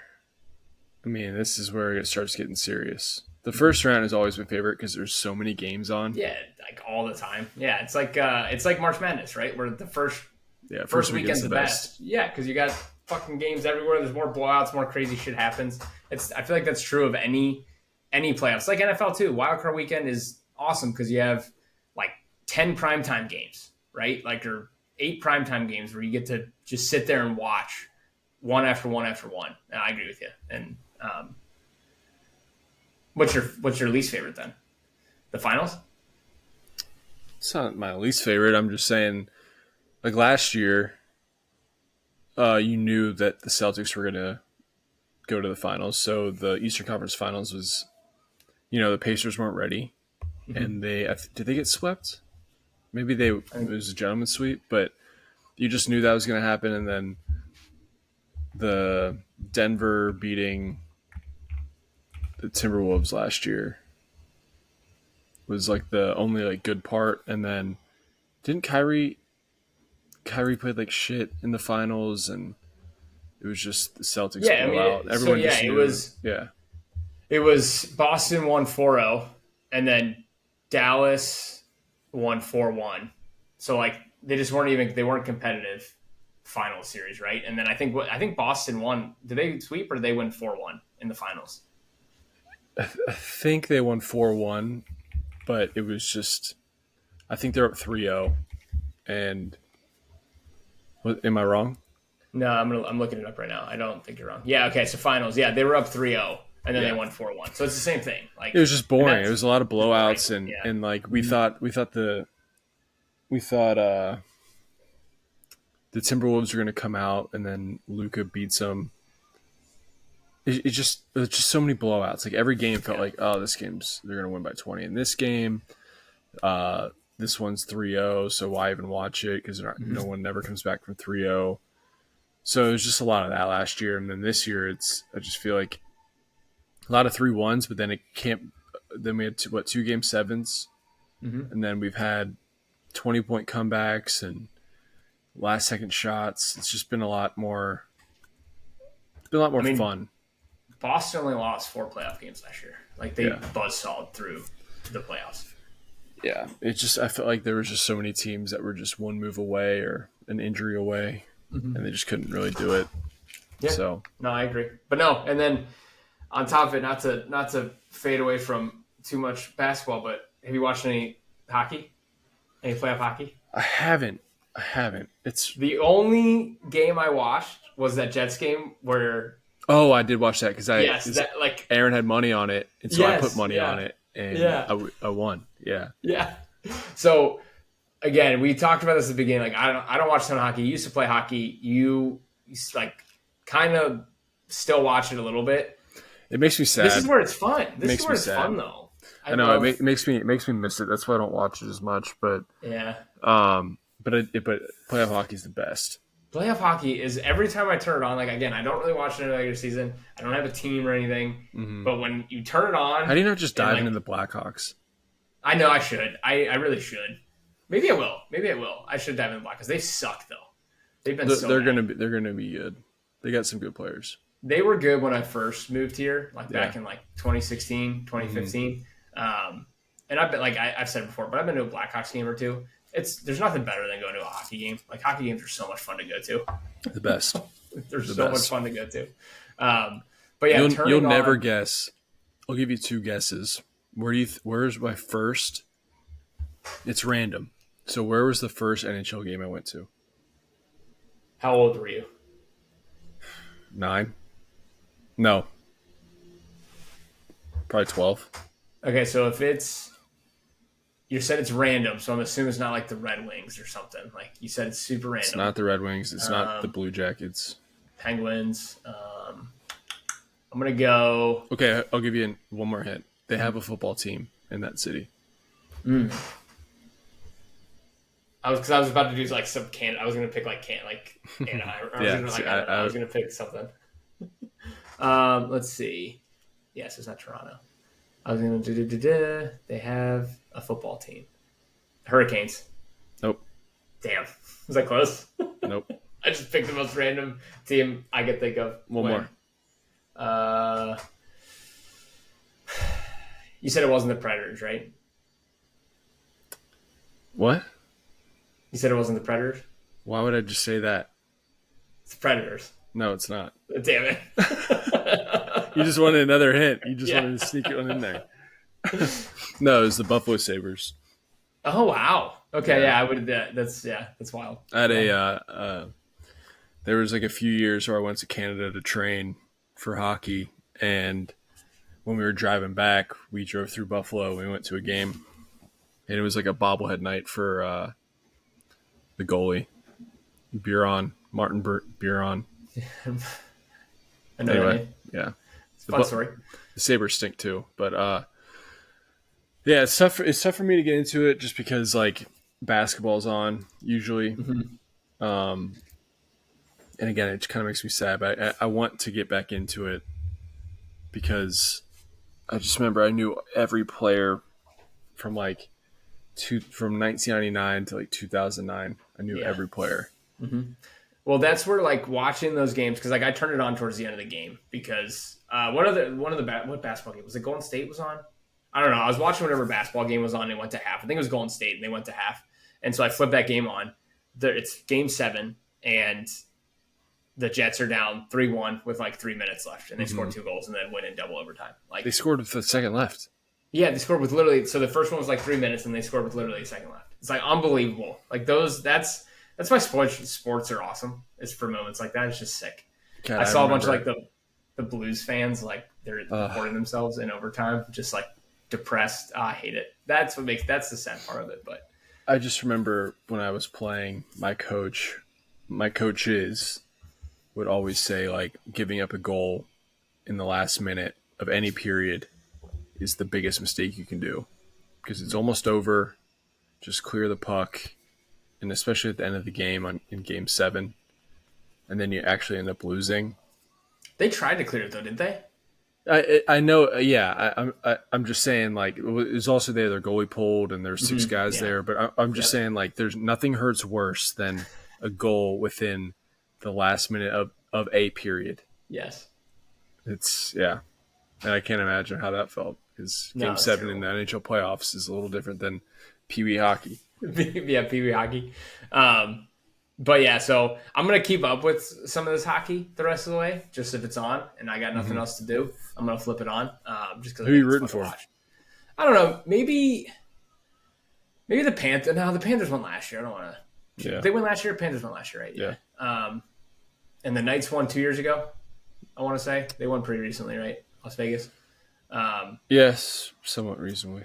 it starts getting serious. The first round is always my favorite because there's so many games on. Yeah, like all the time. Yeah, it's like March Madness, right? Where the first weekend's the best. Yeah, because you got fucking games everywhere. There's more blowouts, more crazy shit happens. I feel like that's true of any playoffs. Like NFL too. Wildcard weekend is awesome because you have like 10 primetime games, right? Like, or 8 primetime games where you get to just sit there and watch one after one after one. And I agree with you. And what's your least favorite then? The finals? It's not my least favorite. I'm just saying, like last year, you knew that the Celtics were going to go to the finals. So the Eastern Conference Finals was, the Pacers weren't ready. And did they get swept? Maybe it was a gentleman's sweep, but you just knew that was going to happen. And then the Denver beating the Timberwolves last year was like the only like good part. And then didn't Kyrie played like shit in the finals, and it was just the Celtics out. Everyone just knew. It was Boston won 4-0, and then Dallas won 4-1. So like they weren't competitive final series, right? And then I think Boston won. Did they sweep or did they win 4-1 in the finals? I think they won 4-1, but it was just, I think they're up 3-0. And am I wrong? No, I'm looking it up right now. I don't think you're wrong. Yeah, okay, so finals. Yeah, they were up 3-0 and then they won 4-1. So it's the same thing. Like, it was just boring. It was a lot of blowouts and like we thought the Timberwolves were going to come out and then Luka beats them. It was just so many blowouts. Like every game felt like, they're going to win by 20 in this game. This one's 3-0, so why even watch it? Because no one never comes back from 3-0. So it was just a lot of that last year, and then this year I just feel like a lot of 3-1s, but then it can't. Then we had 2 game 7s, and then we've had 20-point comebacks, and last second shots. It's just been a lot more. It's been a lot more fun. Boston only lost 4 playoff games last year. Like they buzzsawed through the playoffs. Yeah, I felt like there was just so many teams that were just one move away or an injury away, and they just couldn't really do it. Yeah. So no, I agree. But no, and then on top of it, not to fade away from too much basketball, but have you watched any hockey? Any playoff hockey? I haven't. It's the only game I watched was that Jets game where. Oh, I did watch that because Aaron had money on it, and so I put money on it, and I won. Yeah. Yeah. So again, we talked about this at the beginning. Like I don't watch a ton of hockey. You used to play hockey. You like kind of still watch it a little bit. It makes me sad. This is where it's fun. This is where it's fun, though. I know it makes me miss it. That's why I don't watch it as much. But yeah. But playoff hockey is the best. Playoff hockey is every time I turn it on. Like again, I don't really watch it in the regular season. I don't have a team or anything. Mm-hmm. But when you turn it on, how do you not just dive into the Blackhawks? I know I should. I really should. Maybe I will. I should dive into the Blackhawks. They suck though. They've been they're gonna be good. They got some good players. They were good when I first moved here, like back in like 2016, 2015. Mm-hmm. And I've been I've said before, but I've been to a Blackhawks game or two. There's nothing better than going to a hockey game. Like hockey games are so much fun to go to. The best. They're so much fun to go to. But yeah, you'll never guess. I'll give you 2 guesses. Where's my first? It's random. So where was the first NHL game I went to? How old were you? 9. No. Probably 12. Okay, so if you said it's random, so I'm assuming it's not like the Red Wings or something. Like you said, it's super random. It's not the Red Wings. It's not the Blue Jackets. Penguins. I'm gonna go. Okay, I'll give you one more hint. They have a football team in that city. I was about to do like some I was gonna pick Anaheim. I was gonna pick something. Let's see. Yes, it's not Toronto. I was going to do. They have a football team. Hurricanes. Nope. Damn. Was that close? Nope. I just picked the most random team I could think of. One more. You said it wasn't the Predators, right? What? You said it wasn't the Predators? Why would I just say that? It's the Predators. No, it's not. Damn it. You just wanted another hint. You just wanted to sneak it one in there. No, it was the Buffalo Sabres. Oh, wow. Okay, I would. That's wild. I had there was like a few years where I went to Canada to train for hockey, and when we were driving back, we drove through Buffalo. We went to a game, and it was like a bobblehead night for the goalie, Martin Buron. Anyway, yeah. It's a fun story. The Sabres stink too, but yeah, it's tough. It's tough for me to get into it just because like basketball's on usually, and again, it kind of makes me sad. But I want to get back into it because I just remember I knew every player from from 1999 to like 2009. I knew every player. Mm-hmm. Well, that's where like watching those games because like I turned it on towards the end of the game because what basketball game was it? Golden State was on. I don't know. I was watching whatever basketball game was on. And it went to half. I think it was Golden State, and they went to half. And so I flipped that game on. It's Game 7, and the Jets are down 3-1 with like 3 minutes left, and they scored 2 goals and then went in double overtime. Like they scored with the second left. Yeah, they scored with literally. So the first one was like 3 minutes, and they scored with literally a second left. It's like unbelievable. Like those. That's why sports are awesome. It's for moments like that. It's just sick. God, I saw a bunch of like the Blues fans like they're reporting themselves in overtime, just like depressed. I hate it. That's the sad part of it. But I just remember when I was playing, my coaches would always say like giving up a goal in the last minute of any period is the biggest mistake you can do because it's almost over. Just clear the puck, and especially at the end of the game in Game 7, and then you actually end up losing. They tried to clear it though, didn't they? I know, yeah. I'm just saying, like, it was also their goalie pulled, and there's 6 guys there. But I'm just saying, like, there's nothing hurts worse than a goal within the last minute of a period. Yes. It's and I can't imagine how that felt because Game 7 in the NHL playoffs is a little different than Pee Wee hockey. Yeah, Pee Wee hockey. But yeah, so I'm gonna keep up with some of this hockey the rest of the way, just if it's on and I got nothing else to do, I'm gonna flip it on. Just because. Who are you rooting for? I don't know. Maybe the Panthers. No, the Panthers won last year. I don't want to. Yeah. They won last year. Panthers won last year, right? Yeah. And the Knights won 2 years ago. I want to say they won pretty recently, right? Las Vegas. Yes, somewhat recently.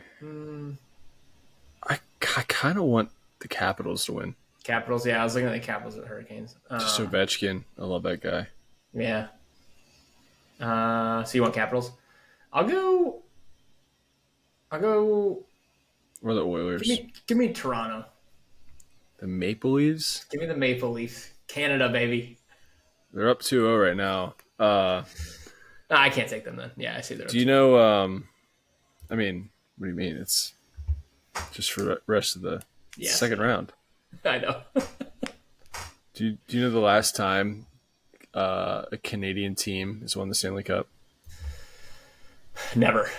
I kind of want the Capitals to win. Capitals, yeah. I was looking at the Capitals at Hurricanes. Just Ovechkin. I love that guy. Yeah. So you want Capitals? I'll go. Or the Oilers. Give me Toronto. The Maple Leafs. Give me the Maple Leafs. Canada, baby. They're up 2-0 right now. No, I can't take them then. Yeah, I see they're. Do you know? I mean, what do you mean? It's just for the rest of the second round. I know. Do you know the last time a Canadian team has won the Stanley Cup? Never.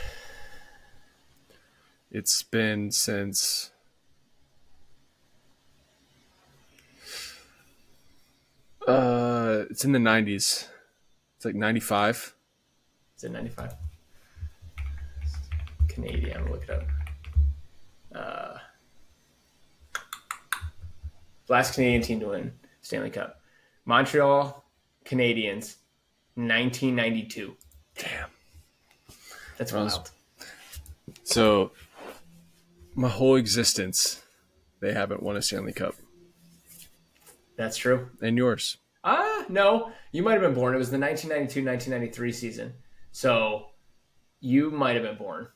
It's been since it's in the 90s. It's like 95. It's in 95. Canadian. I'm gonna look it up. Last Canadian team to win Stanley Cup. Montreal Canadiens, 1992. Damn. That's wild. So, my whole existence, they haven't won a Stanley Cup. That's true. And yours? No. You might have been born. It was the 1992-1993 season. So, you might have been born.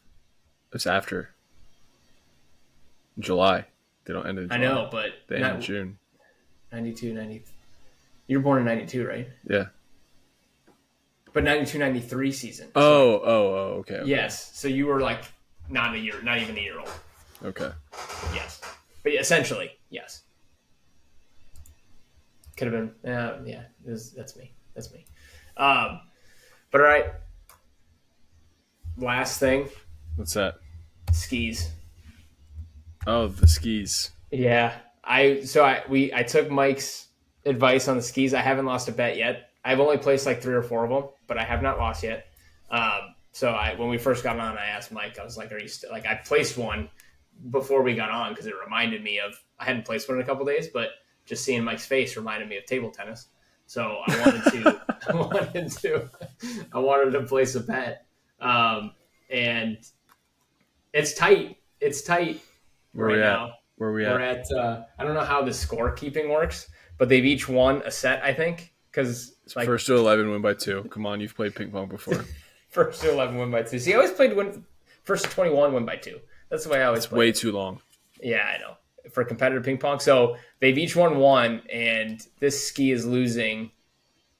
It's after July. They don't end in July. I know, but they end in June. 92, 90. You were born in 92, right? Yeah. But 92-93 season. Okay. Yes. So you were like not even a year old. Okay. Yes. But essentially, yes. Could have been, yeah. That's me. But all right. Last thing. What's that? Skis. Oh, the skis. Yeah. I took Mike's advice on the skis. I haven't lost a bet yet. I've only placed like 3 or 4 of them, but I have not lost yet. So when we first got on, I asked Mike, I was like, are you still like, I placed one before we got on because it reminded me of, I hadn't placed one in a couple days, but just seeing Mike's face reminded me of table tennis. So I wanted to place a bet. And it's tight. Right now. Where we We're at? I don't know how the scorekeeping works, but they've each won a set, I think. Because like, first to 11, win by 2. Come on, you've played ping pong before. First to 11, win by 2. See, I always played first to 21, win by 2. That's the way I always played. Way too long. Yeah, I know. For competitive ping pong. So they've each won 1, and this ski is losing.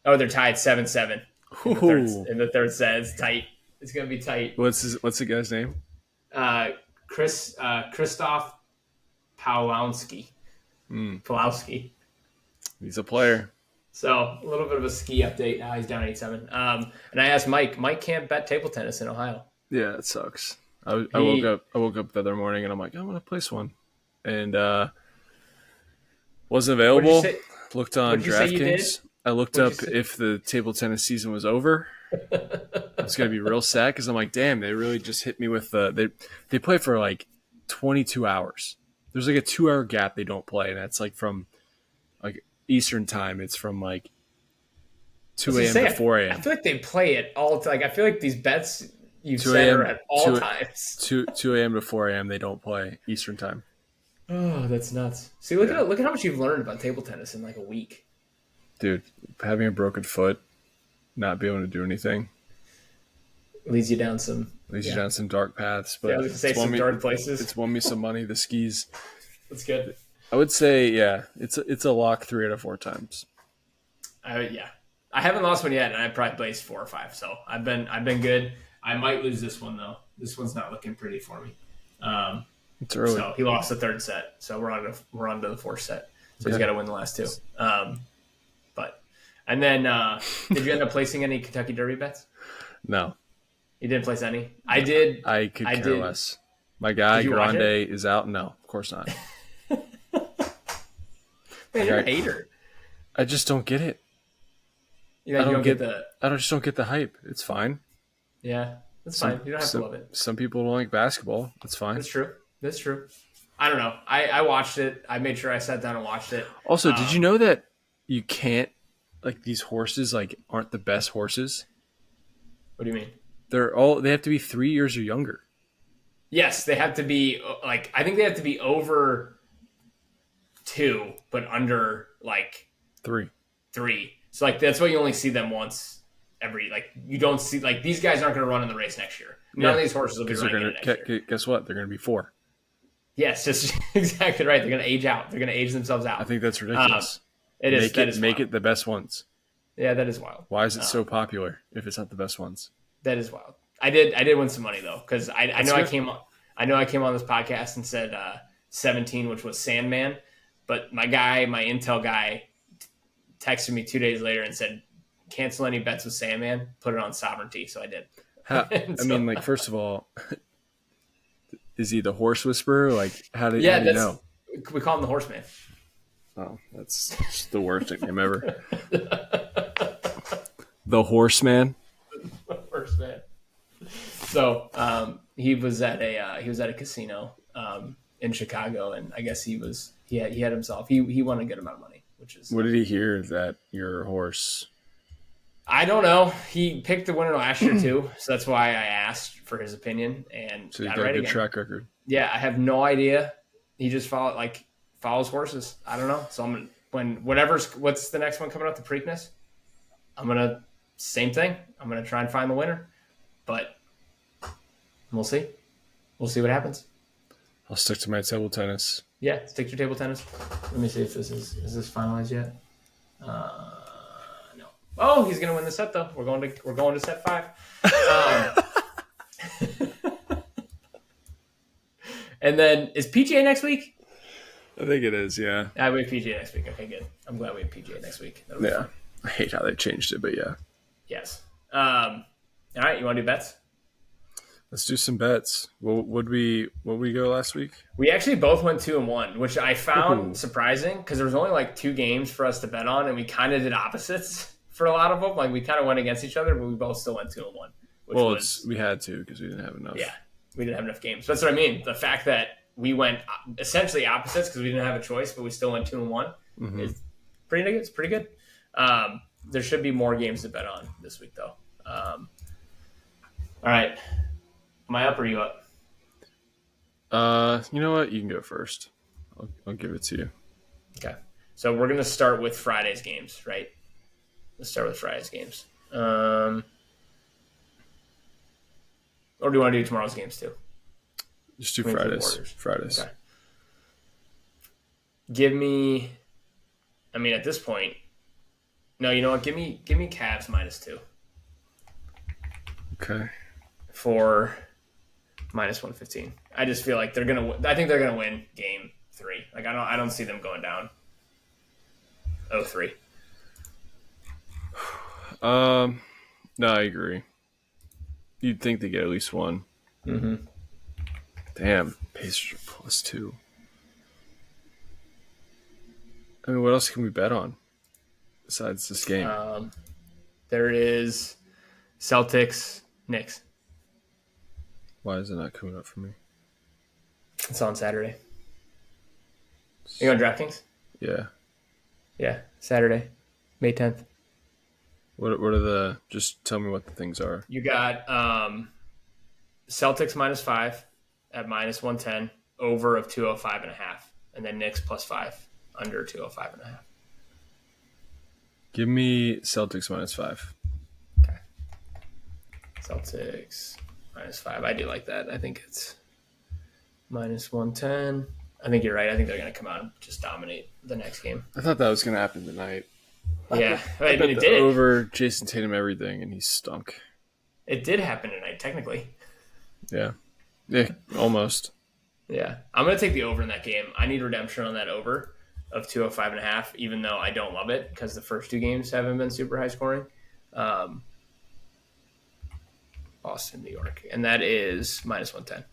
Oh, they're tied 7-7 in the third set. It's tight. It's going to be tight. What's the guy's name? Christoph Pawlowski. Pawlowski. He's a player. So a little bit of a ski update. Now he's down 8-7. And I asked Mike. Mike can't bet table tennis in Ohio. Yeah, it sucks. I woke up the other morning and I'm like, I'm gonna place one, and wasn't available. Looked on DraftKings. I looked up if the table tennis season was over. I was gonna be real sad because I'm like, damn, they really just hit me with they play for like 22 hours. There's like a 2-hour gap they don't play, and that's like from like Eastern time. It's from like 2 a.m. to 4 a.m. I feel like they play it all. Like I feel like these bets you've said are at all times. 2 a.m. to 4 a.m. they don't play Eastern time. Oh, that's nuts. See, look at how much you've learned about table tennis in like a week. Dude, having a broken foot, not being able to do anything, leads you down some dark paths. But I was gonna say some dark places. It's won me some money. The skis. That's good. I would say, yeah, it's a lock 3 out of 4 times. Yeah, I haven't lost one yet, and I probably placed 4 or 5. So I've been good. I might lose this one though. This one's not looking pretty for me. It's early. So he lost the third set. So we're on to the fourth set. So he's got to win the last two. And then did you end up placing any Kentucky Derby bets? No. You didn't place any? I did. I could care less. My guy, Grande, is out. No, of course not. Man, you're a hater. I just don't get it. I don't get the... I just don't get the hype. It's fine. Yeah, that's fine. You don't have to love it. Some people don't like basketball. That's fine. That's true. I don't know. I watched it. I made sure I sat down and watched it. Also, did you know that you can't, like, these horses, like, aren't the best horses? What do you mean? They have to be 3 years or younger. Yes, they have to be, like, I think they have to be over 2, but under, like... 3. So, like, that's why you only see them once every, like, you don't see, like, these guys aren't going to run in the race next year. None of these horses will be running next year. Guess what? They're going to be 4. Yes, that's exactly right. They're going to age out. They're going to age themselves out. I think that's ridiculous. It is. Make it the best ones. Yeah, that is wild. Why is it so popular if it's not the best ones? That is wild. I did win some money though, because I know I came on this podcast and said 17, which was Sandman, but my Intel guy texted me 2 days later and said, cancel any bets with Sandman, put it on Sovereignty. So I did. I mean, like, first of all, is he the horse whisperer? Like, how do you know? We call him the Horseman. Oh, that's just the worst nickname ever. The Horseman. The Horseman. So he was at a casino in Chicago, and I guess he had himself. He won a good amount of money, which is. What did he hear that your horse? I don't know. He picked the winner last year too, so that's why I asked for his opinion. And so he's got a good track record. Yeah, I have no idea. He just follows horses. I don't know. So what's the next one coming up? The Preakness. Same thing. I'm gonna try and find the winner, but we'll see. We'll see what happens. I'll stick to my table tennis. Yeah, stick to your table tennis. Let me see if is this finalized yet. No. Oh, he's gonna win the set though. We're going to set 5. And then is PGA next week? I think it is. Yeah. We have PGA next week. Okay, good. I'm glad we have PGA next week. Yeah. Fun. I hate how they changed it, but yeah. Yes. All right. You want to do bets? Let's do some bets. What we go last week? We actually both went 2-1, which I found surprising because there was only like 2 games for us to bet on, and we kind of did opposites for a lot of them. Like we kind of went against each other, but we both still went 2-1. We had to because we didn't have enough. Yeah, we didn't have enough games. That's what I mean. The fact that we went essentially opposites because we didn't have a choice, but we still went 2-1 is pretty good. It's pretty good. There should be more games to bet on this week, though. All right. Am I up or are you up? You know what? You can go first. I'll give it to you. Okay. So we're going to start with Friday's games, right? Let's start with Friday's games. Or do you want to do tomorrow's games too? Just do Fridays. Okay. Give me, I mean, at this point, no, you know what? Give me Cavs -2. Okay. For -115. I just feel like I think they're gonna win game 3. Like I don't see them going down 0-3. No, I agree. You'd think they get at least one. Mm-hmm. Damn, Pacers are +2. I mean, what else can we bet on besides this game? There is Celtics, Knicks. Why is it not coming up for me? It's on Saturday. You on DraftKings? Yeah. Yeah, Saturday, May 10th. What are just tell me what the things are. You got Celtics -5 at -110, over of 205.5, and then Knicks +5, under 205.5. Give me Celtics -5. Okay. Celtics -5. I do like that. I think it's -110. I think you're right. I think they're going to come out and just dominate the next game. I thought that was going to happen tonight. Yeah. I mean, it did. Over Jason Tatum everything, and he stunk. It did happen tonight, technically. Yeah. Yeah, almost. Yeah. I'm going to take the over in that game. I need redemption on that over. of 205.5, even though I don't love it because the first 2 games haven't been super high scoring. Boston, New York. And that is minus 110.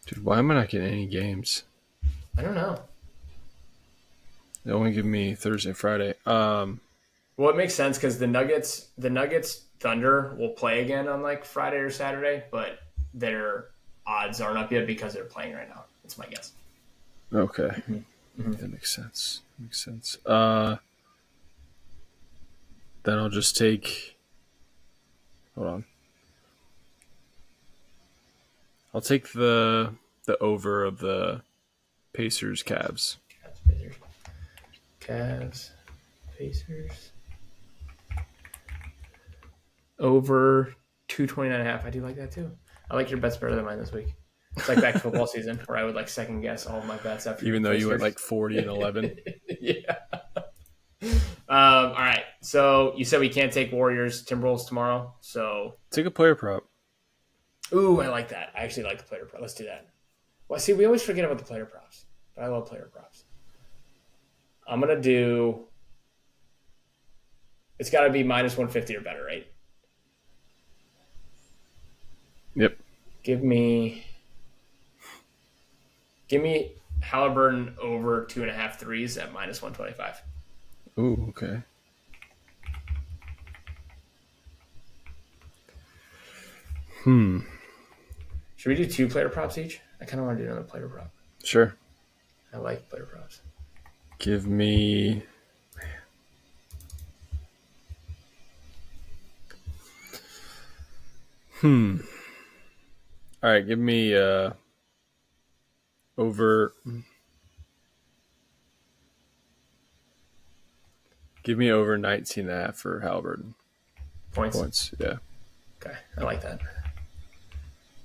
Dude, why am I not getting any games? I don't know. They only give me Thursday, Friday. Well, it makes sense because the Nuggets Thunder will play again on like Friday or Saturday, but their odds aren't up yet because they're playing right now. That's my guess. Okay. Mm-hmm. That makes sense. Then I'll just take. Hold on. I'll take the over of the Pacers Cavs. Cavs, Pacers. Over 229.5. I do like that too. I like your bets better than mine this week. It's like back to football season where I would like second guess all of my bets after. Even though you went like 40-11. Yeah. All right. So you said we can't take Warriors Timberwolves tomorrow. So take a player prop. Ooh, I like that. I actually like the player prop. Let's do that. Well, see, we always forget about the player props, but I love player props. I'm gonna do. It's got to be minus 150 or better, right? Yep. Give me Halliburton over 2.5 threes at minus 125. Ooh, okay. Should we do 2 player props each? I kind of want to do another player prop. Sure. I like player props. Give me. All right, give me over. Give me over 19.5 for Halliburton. Points, yeah. Okay, I like that.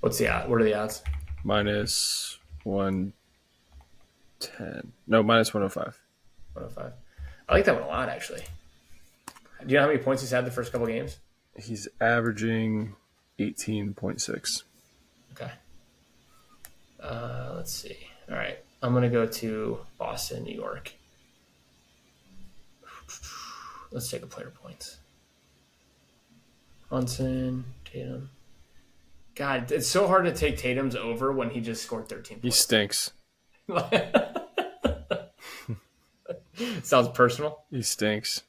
What's the odd? What are the odds? Minus 110. No, minus 105. 105. I like that one a lot, actually. Do you know how many points he's had the first couple games? He's averaging 18.6. Okay. Let's see. All right. I'm going to go to Boston, New York. Let's take a player points. Brunson, Tatum. God, it's so hard to take Tatum's over when he just scored 13 points. He stinks. Sounds personal. He stinks.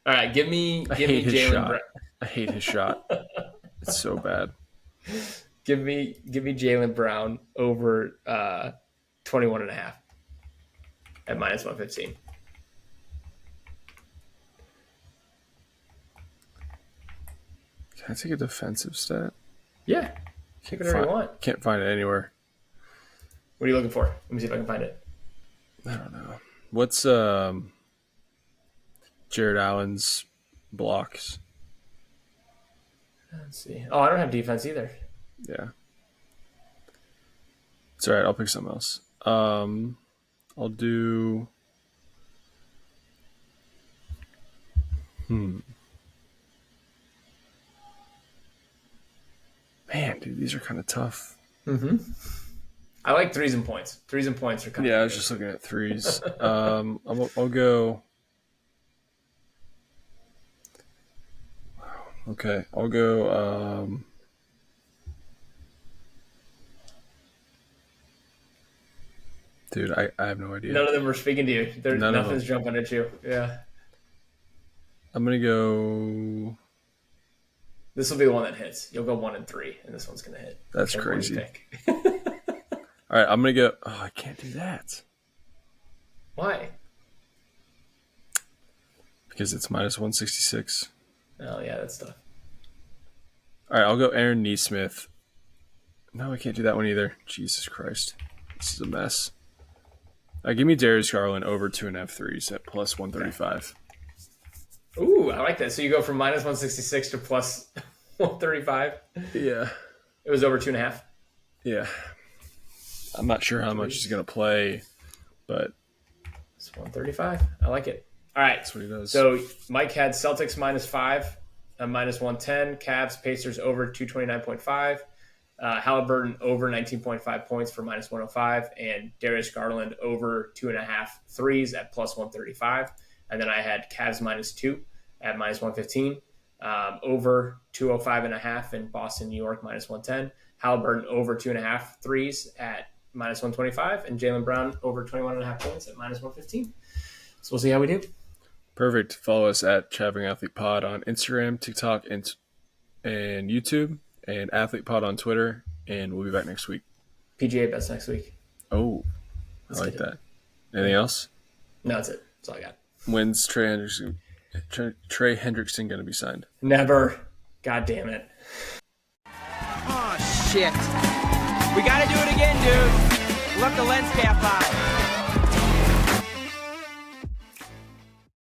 All right, give me Jalen Brown. I hate his shot. It's so bad. Give me Jalen Brown over 21.5 at minus 115. Can I take a defensive stat? Yeah. Take whatever you want. Can't find it anywhere. What are you looking for? Let me see if I can find it. I don't know. What's Jared Allen's blocks? Let's see. Oh, I don't have defense either. Yeah. It's all right. I'll pick something else. I'll do. Man, dude, these are kind of tough. Mm-hmm. I like threes and points. Threes and points are kind of. Yeah, I was just looking at threes. I'll go. Okay, I'll go. Dude, I have no idea. None of them are speaking to you. Nothing's jumping at you. Yeah. I'm gonna go. This will be the one that hits. You'll go 1 and 3, and this one's gonna hit. That's crazy. All right, I'm gonna go. Oh, I can't do that. Why? Because it's minus 166. Oh yeah, that's tough. All right, I'll go Aaron Nesmith. No, I can't do that one either. Jesus Christ, this is a mess. Give me Darius Garland over 2.5 threes at plus 135. Ooh, I like that. So you go from minus 166 to plus 135. Yeah, it was over 2.5. Yeah, I'm not sure how much he's gonna play, but it's 135. I like it. All right, that's what he does. So Mike had Celtics minus 5, minus 110. Cavs, Pacers over 229.5. Halliburton over 19.5 points for minus 105, and Darius Garland over 2.5 threes at plus 135. And then I had Cavs minus 2 at minus 115, over 205.5 in Boston, New York minus 110. Halliburton over 2.5 threes at minus 125, and Jaylen Brown over 21.5 points at minus 115. So we'll see how we do. Perfect. Follow us at Traveling Athlete Pod on Instagram, TikTok, and YouTube, and Athlete Pod on Twitter. And we'll be back next week. PGA bets next week. Oh, I like that. Anything else? No, that's it. That's all I got. When's Trey Hendrickson going to be signed? Never. God damn it. Oh, shit. We got to do it again, dude. Let the lens cap out.